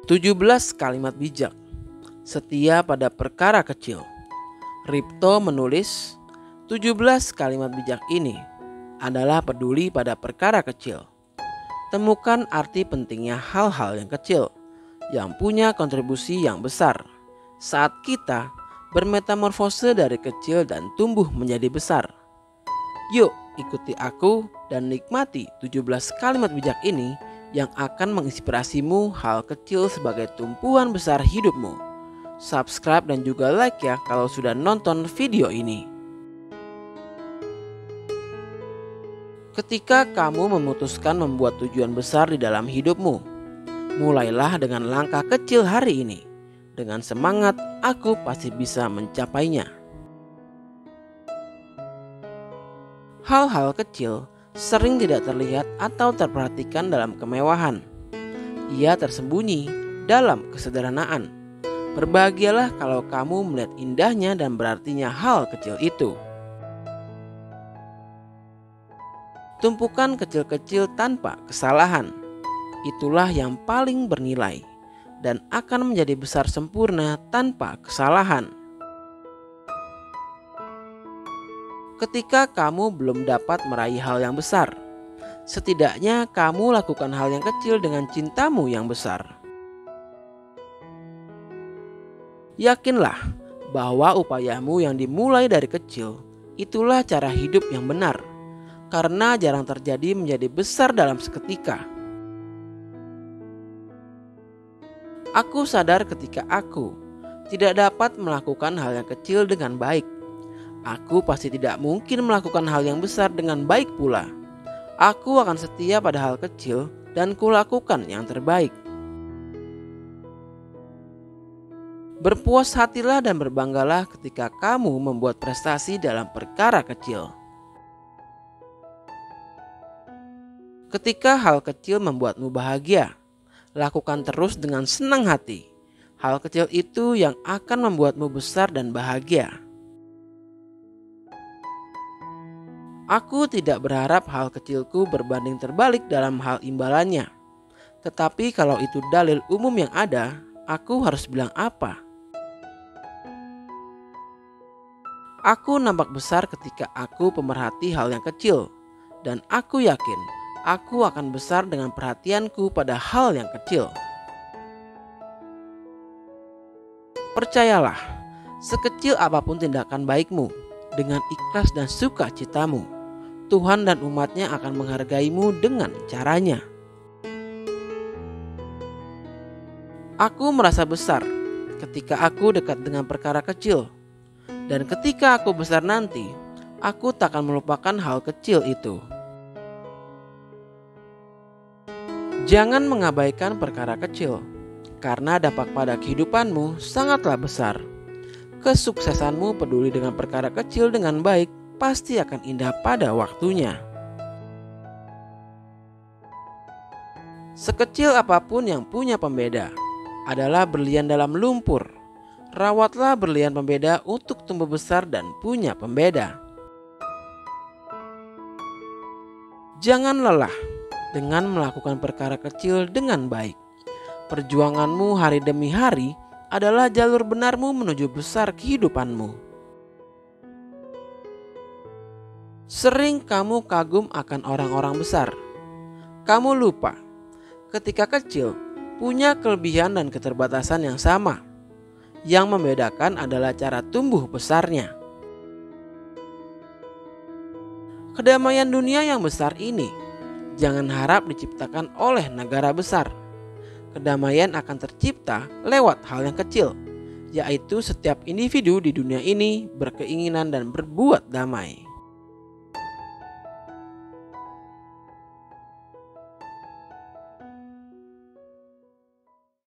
17 kalimat bijak. Setia pada perkara kecil. Ripto menulis, 17 kalimat bijak ini adalah peduli pada perkara kecil. Temukan arti pentingnya hal-hal yang kecil yang punya kontribusi yang besar saat kita bermetamorfose dari kecil dan tumbuh menjadi besar. Yuk ikuti aku dan nikmati 17 kalimat bijak ini yang akan menginspirasimu hal kecil sebagai tumpuan besar hidupmu. Subscribe dan juga like ya kalau sudah nonton video ini. Ketika kamu memutuskan membuat tujuan besar di dalam hidupmu, mulailah dengan langkah kecil hari ini. Dengan semangat, aku pasti bisa mencapainya. Hal-hal kecil sering tidak terlihat atau terperhatikan dalam kemewahan. Ia tersembunyi dalam kesederhanaan. Berbahagialah kalau kamu melihat indahnya dan berartinya hal kecil itu. Tumpukan kecil-kecil tanpa kesalahan. Itulah yang paling bernilai dan akan menjadi besar sempurna tanpa kesalahan. Ketika kamu belum dapat meraih hal yang besar, setidaknya kamu lakukan hal yang kecil dengan cintamu yang besar. Yakinlah bahwa upayamu yang dimulai dari kecil itulah cara hidup yang benar, karena jarang terjadi menjadi besar dalam seketika. Aku sadar ketika aku tidak dapat melakukan hal yang kecil dengan baik, aku pasti tidak mungkin melakukan hal yang besar dengan baik pula. Aku akan setia pada hal kecil dan kulakukan yang terbaik. Berpuas hatilah dan berbanggalah ketika kamu membuat prestasi dalam perkara kecil. Ketika hal kecil membuatmu bahagia, lakukan terus dengan senang hati. Hal kecil itu yang akan membuatmu besar dan bahagia. Aku tidak berharap hal kecilku berbanding terbalik dalam hal imbalannya. Tetapi kalau itu dalil umum yang ada, aku harus bilang apa? Aku nampak besar ketika aku pemerhati hal yang kecil. Dan aku yakin aku akan besar dengan perhatianku pada hal yang kecil. Percayalah, sekecil apapun tindakan baikmu, dengan ikhlas dan sukacitamu, Tuhan dan umatnya akan menghargaimu dengan caranya. Aku merasa besar ketika aku dekat dengan perkara kecil. Dan ketika aku besar nanti, aku tak akan melupakan hal kecil itu. Jangan mengabaikan perkara kecil, karena dampak pada kehidupanmu sangatlah besar. Kesuksesanmu peduli dengan perkara kecil dengan baik pasti akan indah pada waktunya. Sekecil apapun yang punya pembeda adalah berlian dalam lumpur. Rawatlah berlian pembeda untuk tumbuh besar dan punya pembeda. Jangan lelah dengan melakukan perkara kecil dengan baik. Perjuanganmu hari demi hari adalah jalur benarmu menuju besar kehidupanmu. Sering kamu kagum akan orang-orang besar. Kamu lupa ketika kecil punya kelebihan dan keterbatasan yang sama. Yang membedakan adalah cara tumbuh besarnya. Kedamaian dunia yang besar ini jangan harap diciptakan oleh negara besar. Kedamaian akan tercipta lewat hal yang kecil, yaitu setiap individu di dunia ini berkeinginan dan berbuat damai.